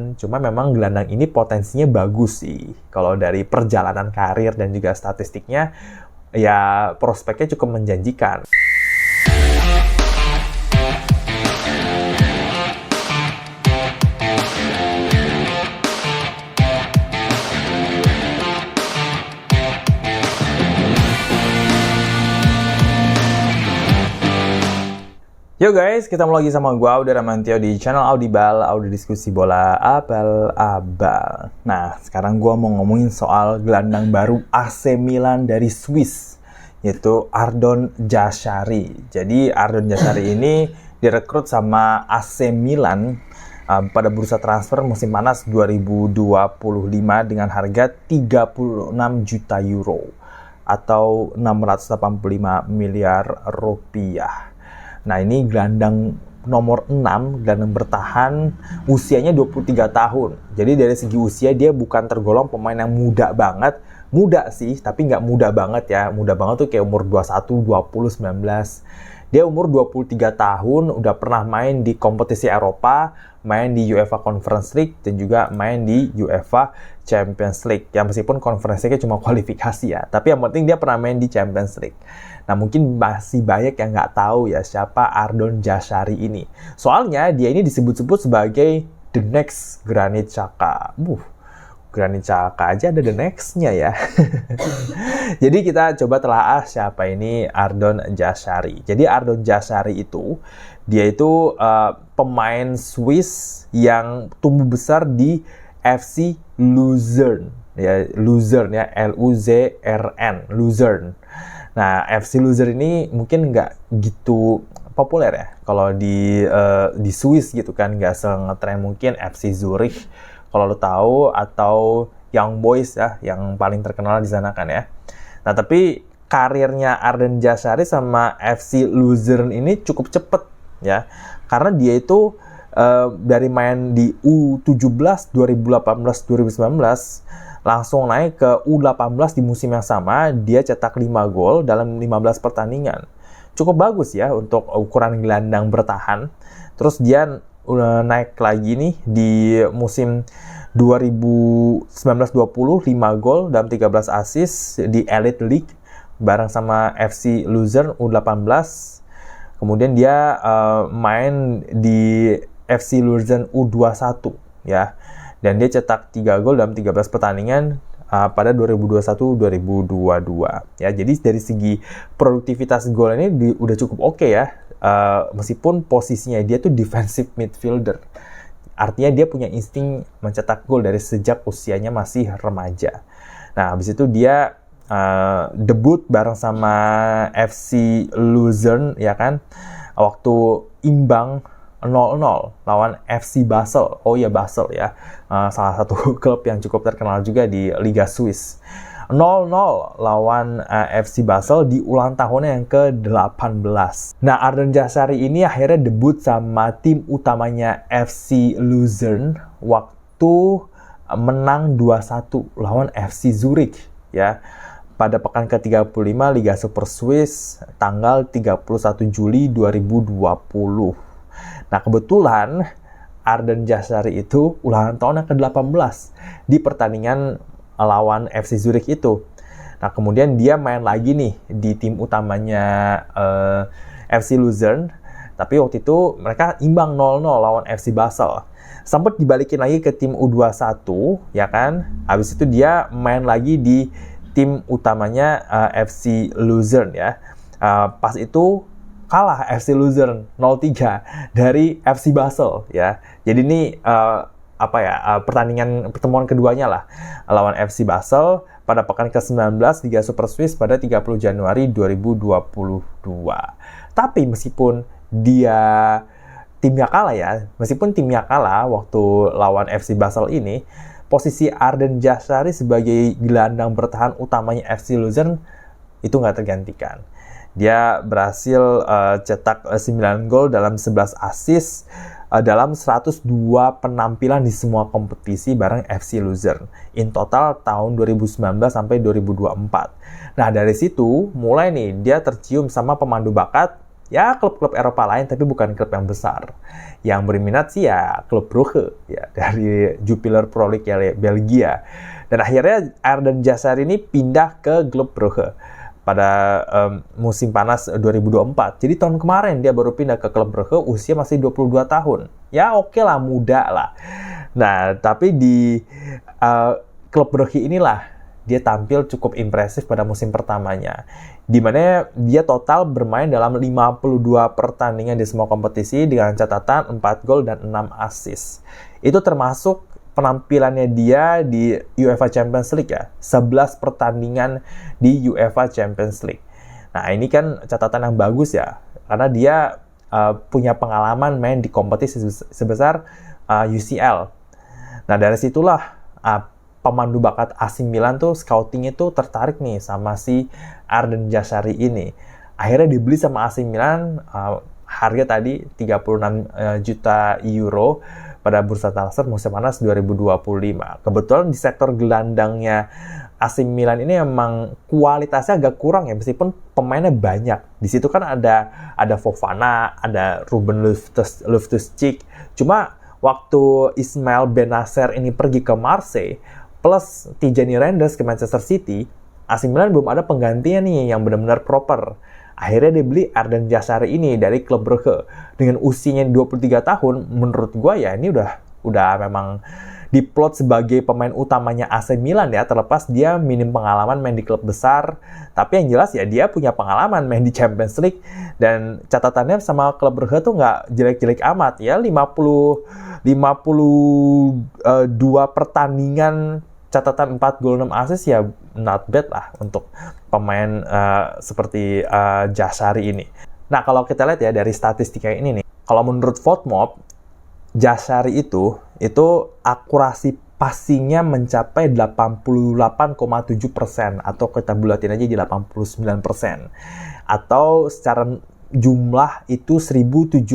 kan. Cuma memang gelandang ini potensinya bagus sih. Kalau dari perjalanan karir dan juga statistiknya, ya prospeknya cukup menjanjikan. Yo guys, ketemu lagi sama gue Audy Ramantio di channel Audibal, Audy Diskusi Bola Abal-Abal. Nah, sekarang gue mau ngomongin soal gelandang baru AC Milan dari Swiss, yaitu Ardon Jashari. Jadi Ardon Jashari ini direkrut sama AC Milan pada bursa transfer musim panas 2025 dengan harga 36 juta euro atau 685 miliar rupiah. Nah, ini gelandang nomor 6, gelandang bertahan, usianya 23 tahun. Jadi dari segi usia dia bukan tergolong pemain yang muda banget. Muda sih, tapi nggak muda banget ya. Muda banget tuh kayak umur 21, 20, 19. Dia umur 23 tahun, udah pernah main di kompetisi Eropa, main di UEFA Conference League, dan juga main di UEFA Champions League. Ya meskipun Conference League cuma kualifikasi ya, tapi yang penting dia pernah main di Champions League. Nah, mungkin masih banyak yang nggak tahu ya siapa Ardon Jashari ini. Soalnya dia ini disebut-sebut sebagai the next Granit Xhaka. Granit Xhaka aja ada the next-nya ya. Jadi kita coba telaah siapa ini Ardon Jashari. Jadi Ardon Jashari itu, dia itu pemain Swiss yang tumbuh besar di FC Luzern. Ya, Luzern ya, Luzern, Luzern. Nah, FC Luzern ini mungkin nggak gitu populer ya. Kalau di Swiss gitu kan, nggak se-ngetren mungkin FC Zurich, kalau lo tahu, atau Young Boys ya, yang paling terkenal di sana kan ya. Nah, tapi karirnya Ardon Jashari sama FC Luzern ini cukup cepet ya. Karena dia itu dari main di U17 2018 2019 langsung naik ke U18 di musim yang sama, dia cetak 5 gol dalam 15 pertandingan. Cukup bagus ya untuk ukuran gelandang bertahan. Terus dia naik lagi nih di musim 2019-20, 5 gol dalam 13 assist di Elite League bareng sama FC Luzern U18. Kemudian dia main di FC Luzern U21 ya. Dan dia cetak 3 gol dalam 13 pertandingan pada 2021-2022 ya. Jadi dari segi produktivitas gol ini udah cukup oke ya. Meskipun posisinya dia tuh defensive midfielder. Artinya dia punya insting mencetak gol dari sejak usianya masih remaja. Nah, habis itu dia debut bareng sama FC Luzern ya kan. Waktu imbang 0-0 lawan FC Basel. Oh iya, Basel ya. Salah satu klub yang cukup terkenal juga di Liga Swiss. 0-0 lawan FC Basel di ulang tahunnya yang ke-18. Nah, Ardon Jashari ini akhirnya debut sama tim utamanya FC Luzern waktu menang 2-1 lawan FC Zurich ya. Pada pekan ke-35 Liga Super Swiss tanggal 31 Juli 2020. Nah, kebetulan Ardon Jashari itu ulang tahun yang ke-18 di pertandingan lawan FC Zurich itu. Nah, kemudian dia main lagi nih di tim utamanya FC Luzern, tapi waktu itu mereka imbang 0-0 lawan FC Basel. Sempat dibalikin lagi ke tim U21, ya kan? Habis itu dia main lagi di tim utamanya FC Luzern ya. Pas itu kalah FC Luzern 0-3 dari FC Basel ya. Jadi ini pertemuan keduanya lah lawan FC Basel pada pekan ke-19 Liga Super Swiss pada 30 Januari 2022. Tapi meskipun timnya kalah waktu lawan FC Basel ini, posisi Ardon Jashari sebagai gelandang bertahan utamanya FC Luzern itu nggak tergantikan. Dia berhasil cetak 9 gol dalam 11 assist dalam 102 penampilan di semua kompetisi bareng FC Luzern. In total tahun 2019 sampai 2024. Nah, dari situ mulai nih dia tercium sama pemandu bakat ya klub-klub Eropa lain tapi bukan klub yang besar. Yang berminat sih ya klub Brugge ya dari Jupiler Pro League ya Belgia. Dan akhirnya Arden Jazari ini pindah ke klub Brugge pada musim panas 2024. Jadi tahun kemarin dia baru pindah ke klub Brugge, usia masih 22 tahun. Ya oke lah, muda lah. Nah, tapi di klub Brugge inilah dia tampil cukup impresif pada musim pertamanya, di mana dia total bermain dalam 52 pertandingan di semua kompetisi dengan catatan 4 gol dan 6 assist. Itu termasuk penampilannya dia di UEFA Champions League ya, 11 pertandingan di UEFA Champions League. Nah, ini kan catatan yang bagus ya, karena dia punya pengalaman main di kompetisi sebesar UCL. Nah, dari situlah pemandu bakat AC Milan tuh scoutingnya tuh tertarik nih sama si Arden Jazari ini. Akhirnya dibeli sama AC Milan, harga tadi 36 juta euro pada bursa transfer musim panas 2025. Kebetulan di sektor gelandangnya AC Milan ini emang kualitasnya agak kurang ya, meskipun pemainnya banyak. Di situ kan ada Fofana, ada Ruben Loftus-Cheek. Cuma waktu Ismail Benacer ini pergi ke Marseille, plus Tijani Reinders ke Manchester City, AC Milan belum ada penggantinya nih yang benar-benar proper. Akhirnya dia beli Arden Jazari ini dari klub Brugge. Dengan usianya 23 tahun, menurut gue ya ini udah memang diplot sebagai pemain utamanya AC Milan ya, terlepas dia minim pengalaman main di klub besar. Tapi yang jelas ya dia punya pengalaman main di Champions League, dan catatannya sama klub Brugge tuh nggak jelek-jelek amat ya, 52 pertandingan, catatan 4 gol 6 assist ya not bad lah untuk pemain seperti Jazari ini. Nah, kalau kita lihat ya dari statistiknya ini nih, kalau menurut FOTMOB, Jazari itu akurasi passingnya mencapai 88,7%, atau kita bulatin aja di 89%. Atau secara jumlah itu 1.758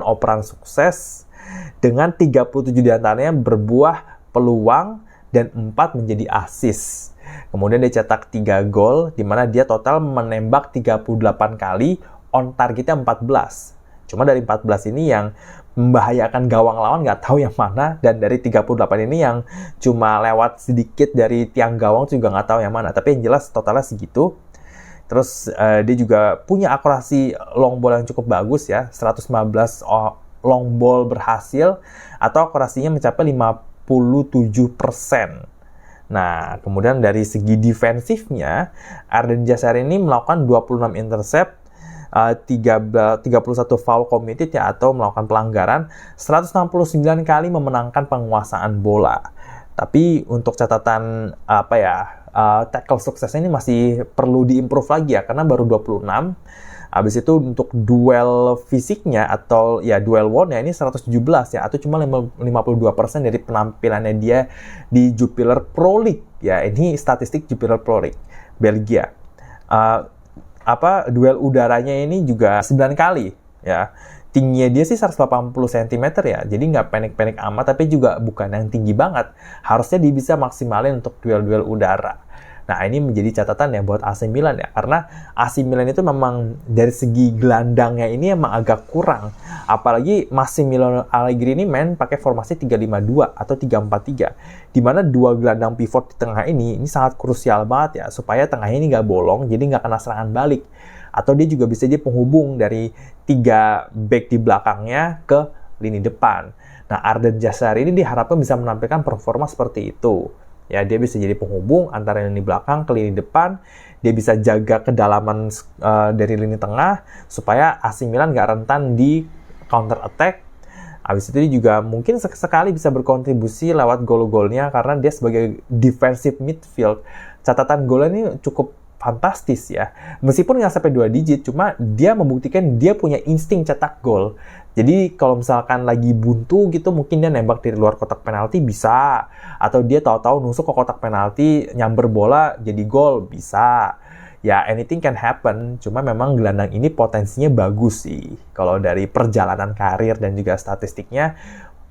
operan sukses, dengan 37 diantaranya berbuah peluang dan 4 menjadi assist. Kemudian dia cetak 3 gol, di mana dia total menembak 38 kali, on targetnya 14. Cuma dari 14 ini yang membahayakan gawang lawan nggak tahu yang mana, dan dari 38 ini yang cuma lewat sedikit dari tiang gawang juga nggak tahu yang mana. Tapi yang jelas totalnya segitu. Terus dia juga punya akurasi long ball yang cukup bagus ya, 115 long ball berhasil, atau akurasinya mencapai 57%. Nah, kemudian dari segi defensifnya, Arden Jazari ini melakukan 26 intercept, 31 foul committed ya, atau melakukan pelanggaran, 169 kali memenangkan penguasaan bola. Tapi untuk catatan tackle suksesnya ini masih perlu diimprove lagi ya, karena baru 26. Habis itu untuk duel fisiknya atau ya duel won-nya ini 117 ya, atau cuma 52% dari penampilannya dia di Jupiler Pro League ya. Ini statistik Jupiler Pro League Belgia. Duel udaranya ini juga 9 kali ya. Tingginya dia sih 180 cm ya, jadi nggak pendek-pendek amat, tapi juga bukan yang tinggi banget. Harusnya dia bisa maksimalin untuk duel-duel udara. Nah, ini menjadi catatan ya buat AC Milan ya, karena AC Milan itu memang dari segi gelandangnya ini emang agak kurang. Apalagi Massimiliano Allegri ini main pakai formasi 3-5-2 atau 3-4-3, di mana dua gelandang pivot di tengah ini sangat krusial banget ya, supaya tengahnya ini nggak bolong, jadi nggak kena serangan balik. Atau dia juga bisa jadi penghubung dari 3 back di belakangnya ke lini depan. Nah, Arden Jazari ini diharapkan bisa menampilkan performa seperti itu. Ya, dia bisa jadi penghubung antara lini belakang ke lini depan. Dia bisa jaga kedalaman dari lini tengah supaya AC Milan nggak rentan di counter attack. Habis itu dia juga mungkin sekali bisa berkontribusi lewat gol-golnya, karena dia sebagai defensive midfield, catatan golnya ini cukup fantastis ya. Meskipun nggak sampai 2 digit, cuma dia membuktikan dia punya insting cetak gol. Jadi kalau misalkan lagi buntu gitu, mungkin dia nembak dari luar kotak penalti bisa, atau dia tahu-tahu nusuk ke kotak penalti, nyamber bola jadi gol bisa. Ya, anything can happen. Cuma memang gelandang ini potensinya bagus sih. Kalau dari perjalanan karir dan juga statistiknya,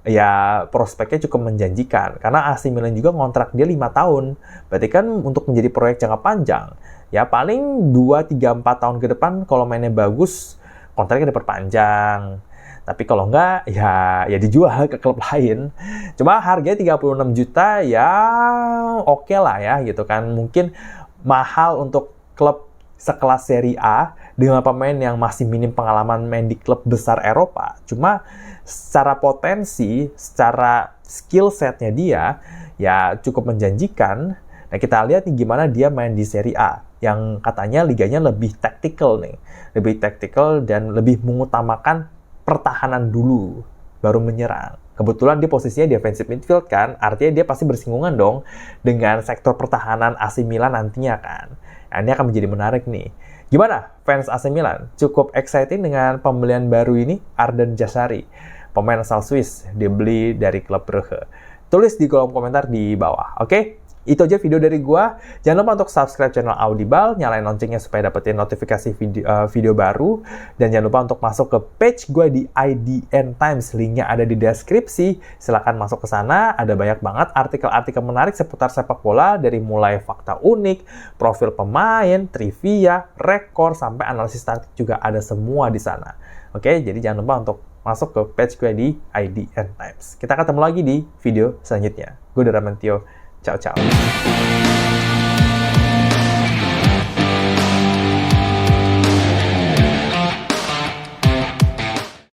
ya prospeknya cukup menjanjikan. Karena AC Milan juga ngontrak dia 5 tahun. Berarti kan untuk menjadi proyek jangka panjang, ya paling 2, 3, 4 tahun ke depan kalau mainnya bagus, kontraknya diperpanjang. Tapi kalau enggak, ya dijual ke klub lain. Cuma harganya 36 juta, ya oke lah ya gitu kan. Mungkin mahal untuk klub sekelas Serie A dengan pemain yang masih minim pengalaman main di klub besar Eropa. Cuma secara potensi, secara skill setnya dia, ya cukup menjanjikan. Nah, kita lihat nih gimana dia main di Serie A, yang katanya liganya lebih tactical nih. Lebih tactical dan lebih mengutamakan pertahanan dulu, baru menyerang. Kebetulan dia posisinya defensive midfield kan, artinya dia pasti bersinggungan dong dengan sektor pertahanan AC Milan nantinya kan. Nah, ini akan menjadi menarik nih. Gimana fans AC Milan? Cukup exciting dengan pembelian baru ini, Arden Jashari, pemain asal Swiss, dibeli dari klub Brugge. Tulis di kolom komentar di bawah, oke? Itu aja video dari gua. Jangan lupa untuk subscribe channel Audible, nyalain loncengnya supaya dapetin notifikasi video baru. Dan jangan lupa untuk masuk ke page gua di IDN Times. Linknya ada di deskripsi. Silahkan masuk ke sana. Ada banyak banget artikel-artikel menarik seputar sepak bola. Dari mulai fakta unik, profil pemain, trivia, rekor, sampai analisis taktik juga ada semua di sana. Oke, jadi jangan lupa untuk masuk ke page gue di IDN Times. Kita ketemu lagi di video selanjutnya. Gue Ramantio. Ciao, ciao.